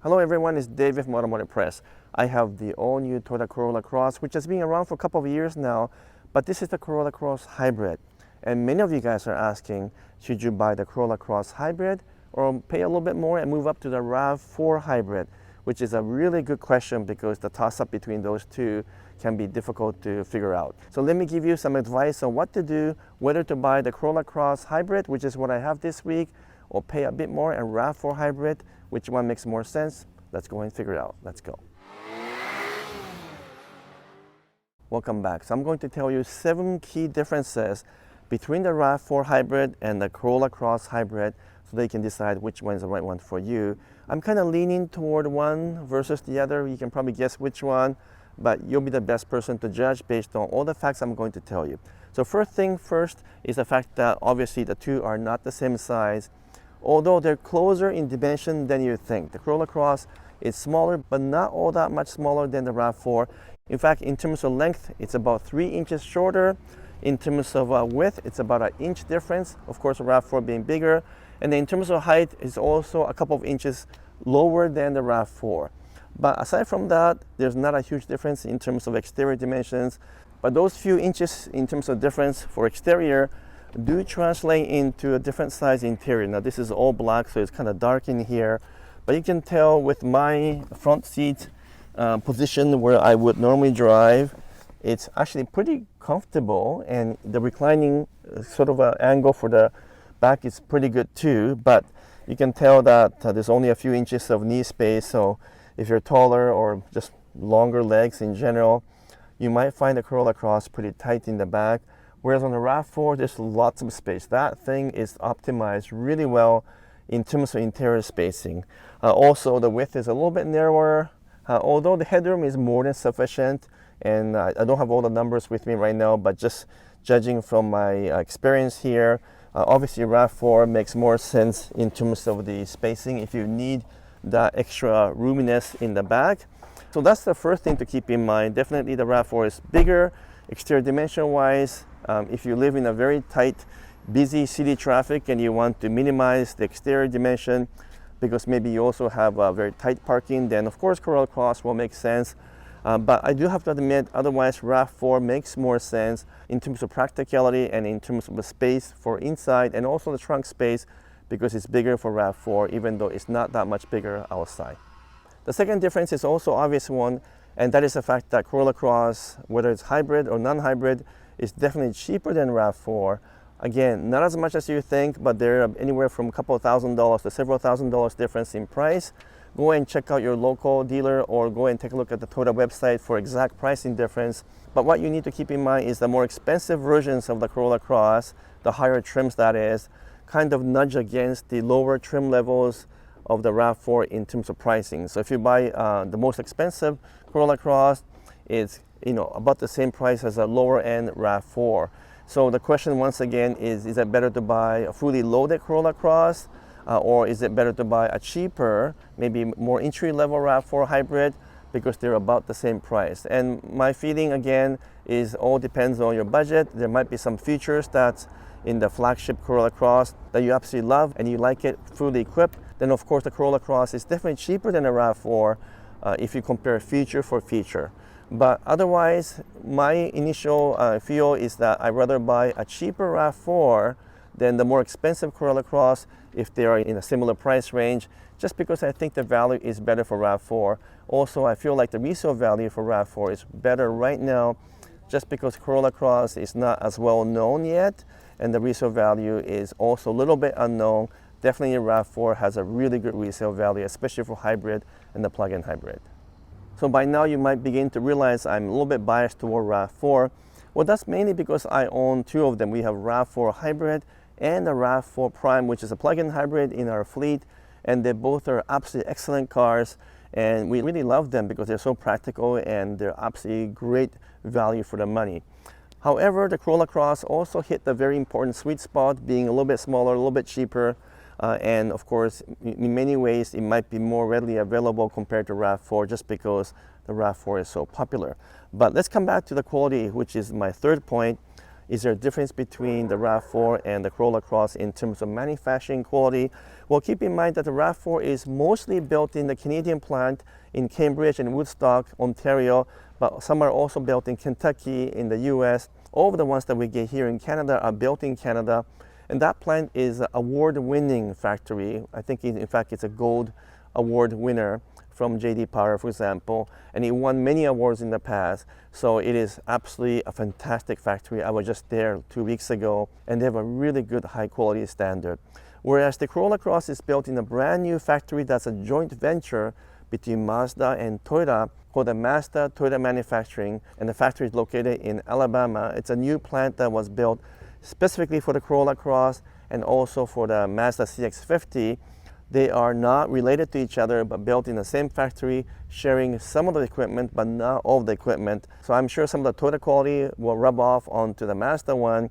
Hello everyone, it's David from Automotive Press. I have the all-new Toyota Corolla Cross, which has been around for a couple of years now, but this is the Corolla Cross Hybrid. And many of you guys are asking, should you buy the Corolla Cross Hybrid or pay a little bit more and move up to the RAV4 Hybrid, which is a really good question because the toss-up between those two can be difficult to figure out. So let me give you some advice on what to do, whether to buy the Corolla Cross Hybrid, which is what I have this week, or pay a bit more, and RAV4 Hybrid, which one makes more sense? Let's go and figure it out. Let's go. Welcome back. So I'm going to tell you 7 key differences between the RAV4 Hybrid and the Corolla Cross Hybrid so that you can decide which one is the right one for you. I'm kind of leaning toward one versus the other. You can probably guess which one, but you'll be the best person to judge based on all the facts I'm going to tell you. So first thing first is the fact that obviously the two are not the same size, although they're closer in dimension than you think. The Corolla Cross is smaller, but not all that much smaller than the RAV4. In fact, in terms of length, it's about 3 inches shorter. In terms of width, it's about an inch difference. Of course, the RAV4 being bigger. And then in terms of height, it's also a couple of inches lower than the RAV4. But aside from that, there's not a huge difference in terms of exterior dimensions. But those few inches in terms of difference for exterior do translate into a different size interior. Now this is all black, so it's kind of dark in here. But you can tell with my front seat position where I would normally drive, it's actually pretty comfortable, and the reclining sort of angle for the back is pretty good too. But you can tell that there's only a few inches of knee space, so if you're taller or just longer legs in general, you might find the Corolla Cross pretty tight in the back. Whereas on the RAV4, there's lots of space. That thing is optimized really well in terms of interior spacing. Also, the width is a little bit narrower, although the headroom is more than sufficient. And I don't have all the numbers with me right now, but just judging from my experience here, obviously RAV4 makes more sense in terms of the spacing if you need that extra roominess in the back. So that's the first thing to keep in mind. Definitely the RAV4 is bigger, exterior dimension wise. If you live in a very tight, busy city traffic and you want to minimize the exterior dimension because maybe you also have a very tight parking, then of course Corolla Cross will make sense. But I do have to admit, otherwise RAV4 makes more sense in terms of practicality and in terms of the space for inside and also the trunk space because it's bigger for RAV4 even though it's not that much bigger outside. The second difference is also obvious one, and that is the fact that Corolla Cross, whether it's hybrid or non-hybrid, is definitely cheaper than RAV4. Again, not as much as you think, but they're anywhere from a couple of $1,000s to several $1,000s difference in price. Go and check out your local dealer or go and take a look at the Toyota website for exact pricing difference. But what you need to keep in mind is the more expensive versions of the Corolla Cross, the higher trims that is, kind of nudge against the lower trim levels of the RAV4 in terms of pricing. So if you buy the most expensive Corolla Cross, it's about the same price as a lower end RAV4. So the question once again is it better to buy a fully loaded Corolla Cross or is it better to buy a cheaper, maybe more entry-level RAV4 hybrid because they're about the same price? And my feeling again is all depends on your budget. There might be some features that's in the flagship Corolla Cross that you absolutely love and you like it fully equipped. Then of course the Corolla Cross is definitely cheaper than a RAV4 if you compare feature for feature. But otherwise, my initial feel is that I'd rather buy a cheaper RAV4 than the more expensive Corolla Cross if they are in a similar price range, just because I think the value is better for RAV4. Also, I feel like the resale value for RAV4 is better right now just because Corolla Cross is not as well known yet, and the resale value is also a little bit unknown. Definitely RAV4 has a really good resale value, especially for hybrid and the plug-in hybrid. So by now you might begin to realize I'm a little bit biased toward RAV4. Well, that's mainly because I own 2 of them. We have RAV4 Hybrid and the RAV4 Prime, which is a plug-in hybrid in our fleet. And they both are absolutely excellent cars. And we really love them because they're so practical and they're absolutely great value for the money. However, the Corolla Cross also hit the very important sweet spot, being a little bit smaller, a little bit cheaper. And of course, in many ways, it might be more readily available compared to RAV4 just because the RAV4 is so popular. But let's come back to the quality, which is my third point. Is there a difference between the RAV4 and the Corolla Cross in terms of manufacturing quality? Well, keep in mind that the RAV4 is mostly built in the Canadian plant in Cambridge and Woodstock, Ontario, but some are also built in Kentucky in the US. All of the ones that we get here in Canada are built in Canada. And that plant is an award-winning factory. I think, in fact, it's a gold award winner from J.D. Power, for example, and it won many awards in the past. So it is absolutely a fantastic factory. I was just there 2 weeks ago, and they have a really good high-quality standard. Whereas the Corolla Cross is built in a brand new factory that's a joint venture between Mazda and Toyota, called the Mazda Toyota Manufacturing, and the factory is located in Alabama. It's a new plant that was built specifically for the Corolla Cross and also for the Mazda CX-50. They are not related to each other, but built in the same factory, sharing some of the equipment, but not all of the equipment. So I'm sure some of the Toyota quality will rub off onto the Mazda one.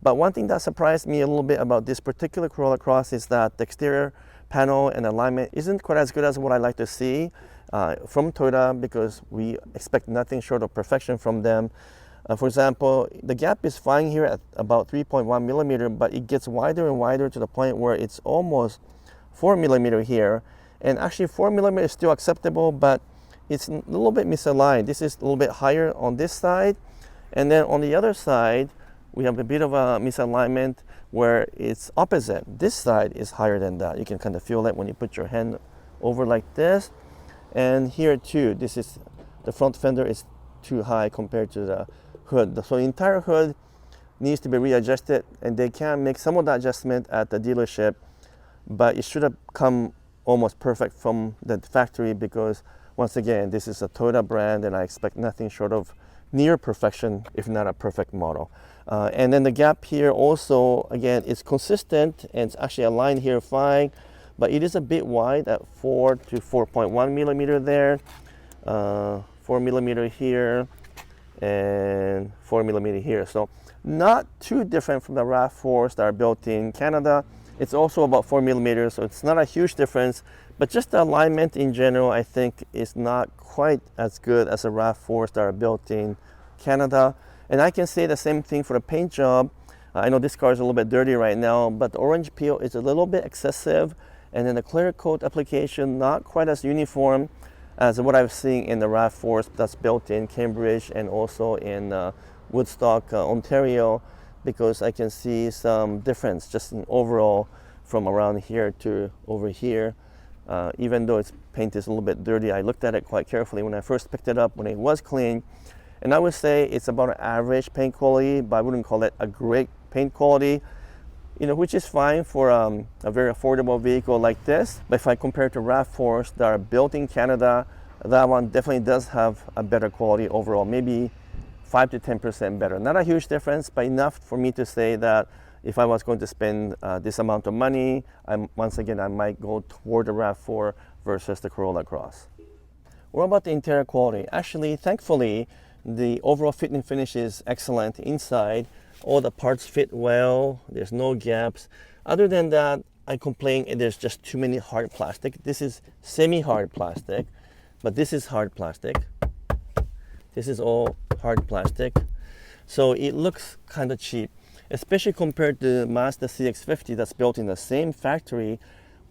But one thing that surprised me a little bit about this particular Corolla Cross is that the exterior panel and alignment isn't quite as good as what I like to see from Toyota, because we expect nothing short of perfection from them. For example, the gap is fine here at about 3.1 millimeter, but it gets wider and wider to the point where it's almost 4 millimeter here. And actually 4 millimeter is still acceptable, but it's a little bit misaligned. This is a little bit higher on this side. And then on the other side, we have a bit of a misalignment where it's opposite. This side is higher than that. You can kind of feel that when you put your hand over like this. And here too, the front fender is too high compared to the hood. So the entire hood needs to be readjusted, and they can make some of the adjustment at the dealership, but it should have come almost perfect from the factory, because once again, this is a Toyota brand and I expect nothing short of near perfection, if not a perfect model. And then the gap here also, again, is consistent and it's actually aligned here fine, but it is a bit wide at 4 to 4.1 millimeter there, 4 millimeter here, and 4 millimeter here. So not too different from the RAV4s that are built in Canada. It's also about 4 millimeters, so it's not a huge difference, but just the alignment in general, I think, is not quite as good as the RAV4s that are built in Canada. And I can say the same thing for the paint job. I know this car is a little bit dirty right now, but the orange peel is a little bit excessive, and then the clear coat application not quite as uniform as what I've seen in the RAV4s that's built in Cambridge and also in Woodstock, Ontario, because I can see some difference just in overall from around here to over here. Even though its paint is a little bit dirty, I looked at it quite carefully when I first picked it up when it was clean. And I would say it's about an average paint quality, but I wouldn't call it a great paint quality, which is fine for a very affordable vehicle like this. But if I compare it to RAV4s that are built in Canada, that one definitely does have a better quality overall, maybe 5 to 10% better. Not a huge difference, but enough for me to say that if I was going to spend this amount of money, once again, I might go toward the RAV4 versus the Corolla Cross. What about the interior quality? Actually, thankfully, the overall fit and finish is excellent inside. All the parts fit well. There's no gaps. Other than that, I complain there's just too many hard plastic. This is semi-hard plastic, but this is hard plastic. This is all hard plastic. So it looks kind of cheap, especially compared to Mazda CX-50 that's built in the same factory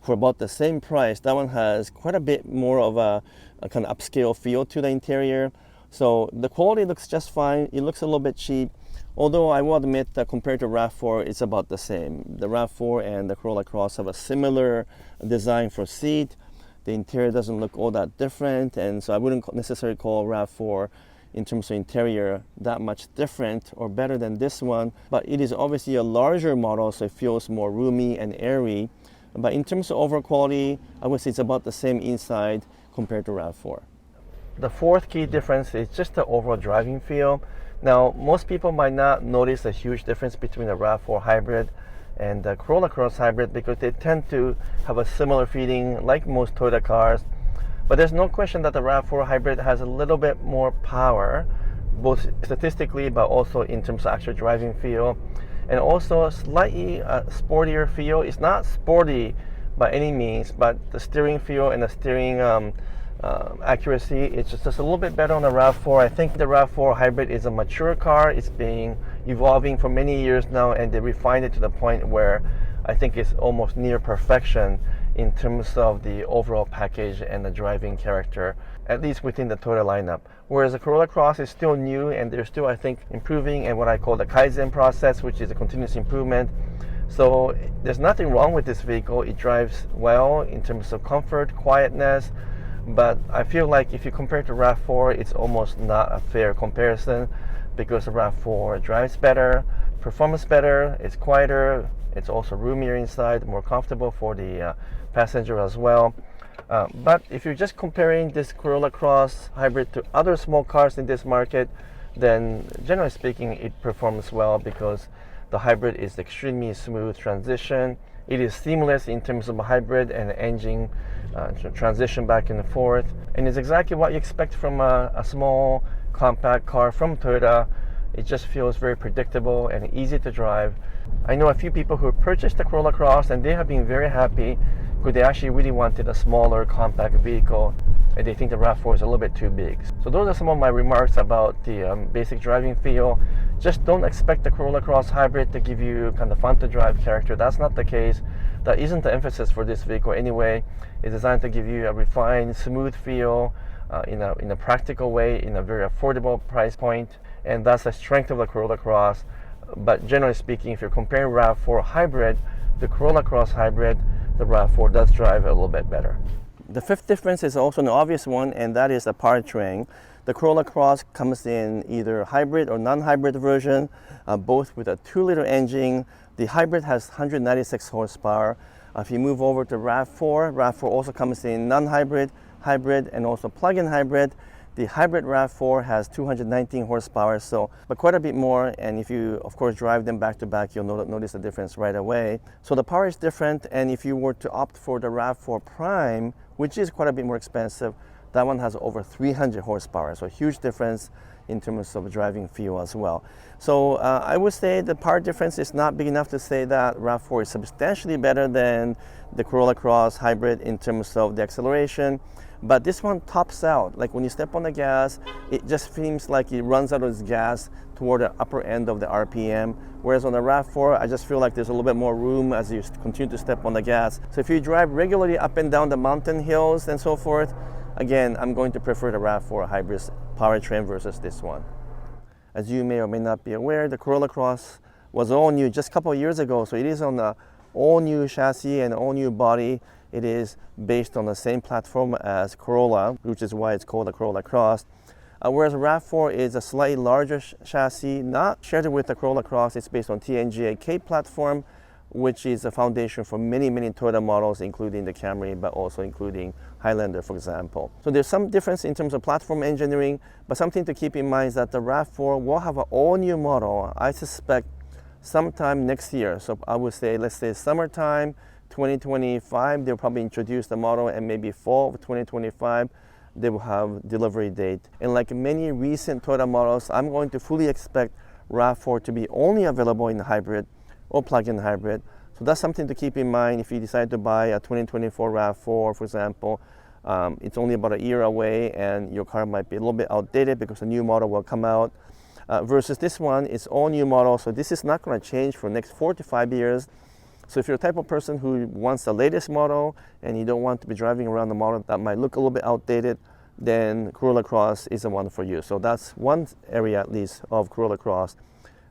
for about the same price. That one has quite a bit more of a kind of upscale feel to the interior. So the quality looks just fine. It looks a little bit cheap, although I will admit that compared to RAV4, it's about the same. The RAV4 and the Corolla Cross have a similar design for seat. The interior doesn't look all that different, and so I wouldn't necessarily call RAV4 in terms of interior that much different or better than this one, but it is obviously a larger model, so it feels more roomy and airy. But in terms of overall quality, I would say it's about the same inside compared to RAV4. The fourth key difference is just the overall driving feel. Now, most people might not notice a huge difference between the RAV4 hybrid and the Corolla Cross hybrid because they tend to have a similar feeling like most Toyota cars. But there's no question that the RAV4 hybrid has a little bit more power, both statistically but also in terms of actual driving feel. And also a slightly sportier feel. It's not sporty by any means, but the steering feel and the steering accuracy, it's just a little bit better on the RAV4. I think the RAV4 hybrid is a mature car. It's been evolving for many years now, and they refined it to the point where I think it's almost near perfection in terms of the overall package and the driving character, at least within the Toyota lineup. Whereas the Corolla Cross is still new and they're still, I think, improving in what I call the Kaizen process, which is a continuous improvement. So there's nothing wrong with this vehicle. It drives well in terms of comfort, quietness, but I feel like if you compare it to RAV4, it's almost not a fair comparison because the RAV4 drives better, performs better, it's quieter, it's also roomier inside, more comfortable for the passenger as well. But if you're just comparing this Corolla Cross Hybrid to other small cars in this market, then generally speaking, it performs well because the hybrid is extremely smooth transition. It is seamless in terms of a hybrid and engine transition back and forth. And it's exactly what you expect from a small compact car from Toyota. It just feels very predictable and easy to drive. I know a few people who purchased the Corolla Cross and they have been very happy because they actually really wanted a smaller compact vehicle and they think the RAV4 is a little bit too big. So those are some of my remarks about the basic driving feel. Just don't expect the Corolla Cross Hybrid to give you kind of fun to drive character. That's not the case. That isn't the emphasis for this vehicle anyway. It's designed to give you a refined, smooth feel in a practical way, in a very affordable price point. And that's the strength of the Corolla Cross. But generally speaking, if you're comparing RAV4 Hybrid, the Corolla Cross Hybrid, the RAV4 does drive a little bit better. The fifth difference is also an obvious one, and that is the powertrain. The Corolla Cross comes in either hybrid or non-hybrid version, both with a 2-liter engine. The hybrid has 196 horsepower. If you move over to RAV4, RAV4 also comes in non-hybrid, hybrid, and also plug-in hybrid. The hybrid RAV4 has 219 horsepower, but quite a bit more. And if you, of course, drive them back to back, you'll notice the difference right away. So the power is different. And if you were to opt for the RAV4 Prime, which is quite a bit more expensive, that one has over 300 horsepower. So a huge difference in terms of driving feel as well. So I would say the power difference is not big enough to say that RAV4 is substantially better than the Corolla Cross Hybrid in terms of the acceleration. But this one tops out. Like when you step on the gas, it just seems like it runs out of its gas toward the upper end of the RPM. Whereas on the RAV4, I just feel like there's a little bit more room as you continue to step on the gas. So if you drive regularly up and down the mountain hills and so forth, again, I'm going to prefer the RAV4 Hybrid powertrain versus this one. As you may or may not be aware, the Corolla Cross was all new just a couple of years ago. So it is on the all new chassis and all new body. It is based on the same platform as Corolla, which is why it's called the Corolla Cross. Whereas RAV4 is a slightly larger chassis, not shared with the Corolla Cross. It's based on AJAC platform, which is a foundation for many, many Toyota models, including the Camry, but also including Highlander, for example. So there's some difference in terms of platform engineering, but something to keep in mind is that the RAV4 will have an all-new model, I suspect, sometime next year. So I would say, let's say summertime, 2025, they'll probably introduce the model, and maybe fall of 2025, they will have delivery date. And like many recent Toyota models, I'm going to fully expect RAV4 to be only available in hybrid or plug-in hybrid. So that's something to keep in mind if you decide to buy a 2024 RAV4, for example. It's only about a year away and your car might be a little bit outdated because a new model will come out. Versus this one, it's all new model, so this is not going to change for the next 4 to 5 years. So if you're the type of person who wants the latest model and you don't want to be driving around the model that might look a little bit outdated, then Corolla Cross is the one for you. So that's one area at least of Corolla Cross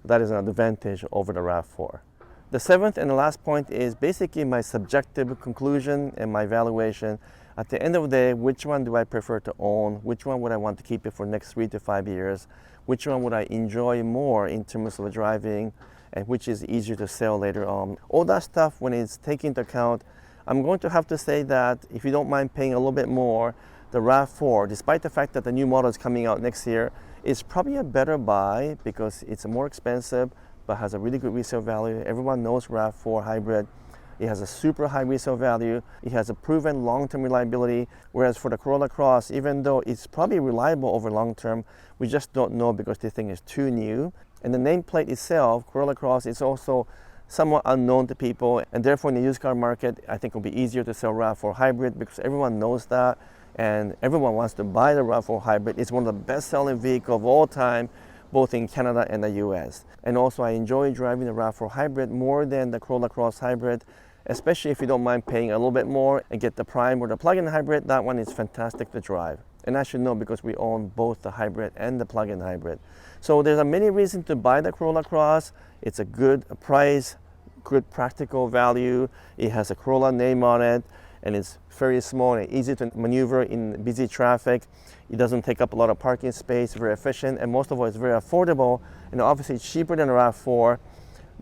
that is an advantage over the RAV4. The seventh and the last point is basically my subjective conclusion and my evaluation. At the end of the day, which one do I prefer to own? Which one would I want to keep it for the next 3 to 5 years? Which one would I enjoy more in terms of driving? And which is easier to sell later on. All that stuff, when it's taken into account, I'm going to have to say that if you don't mind paying a little bit more, the RAV4, despite the fact that the new model is coming out next year, is probably a better buy because it's more expensive, but has a really good resale value. Everyone knows RAV4 Hybrid. It has a super high resale value. It has a proven long-term reliability, whereas for the Corolla Cross, even though it's probably reliable over long term, we just don't know because the thing is too new. And the nameplate itself, Corolla Cross, is also somewhat unknown to people, and therefore in the used car market, I think it'll be easier to sell RAV4 Hybrid because everyone knows that, and everyone wants to buy the RAV4 Hybrid. It's one of the best-selling vehicles of all time, both in Canada and the US. And also I enjoy driving the RAV4 hybrid more than the Corolla Cross hybrid, especially if you don't mind paying a little bit more and get the Prime or the plug-in hybrid. That one is fantastic to drive. And I should know because we own both the hybrid and the plug-in hybrid. So there's many reasons to buy the Corolla Cross. It's a good price, good practical value. It has a Corolla name on it, and it's very small and easy to maneuver in busy traffic. It doesn't take up a lot of parking space, very efficient, and most of all, it's very affordable. And obviously it's cheaper than the RAV4,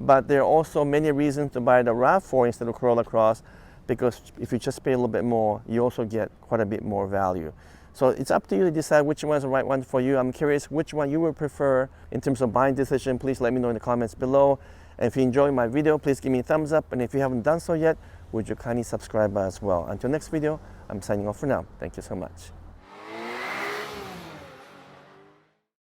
but there are also many reasons to buy the RAV4 instead of Corolla Cross, because if you just pay a little bit more, you also get quite a bit more value. So it's up to you to decide which one is the right one for you. I'm curious which one you would prefer in terms of buying decision. Please let me know in the comments below. And if you enjoyed my video, please give me a thumbs up. And if you haven't done so yet, would you kindly subscribe as well. Until next video, I'm signing off for now. Thank you so much.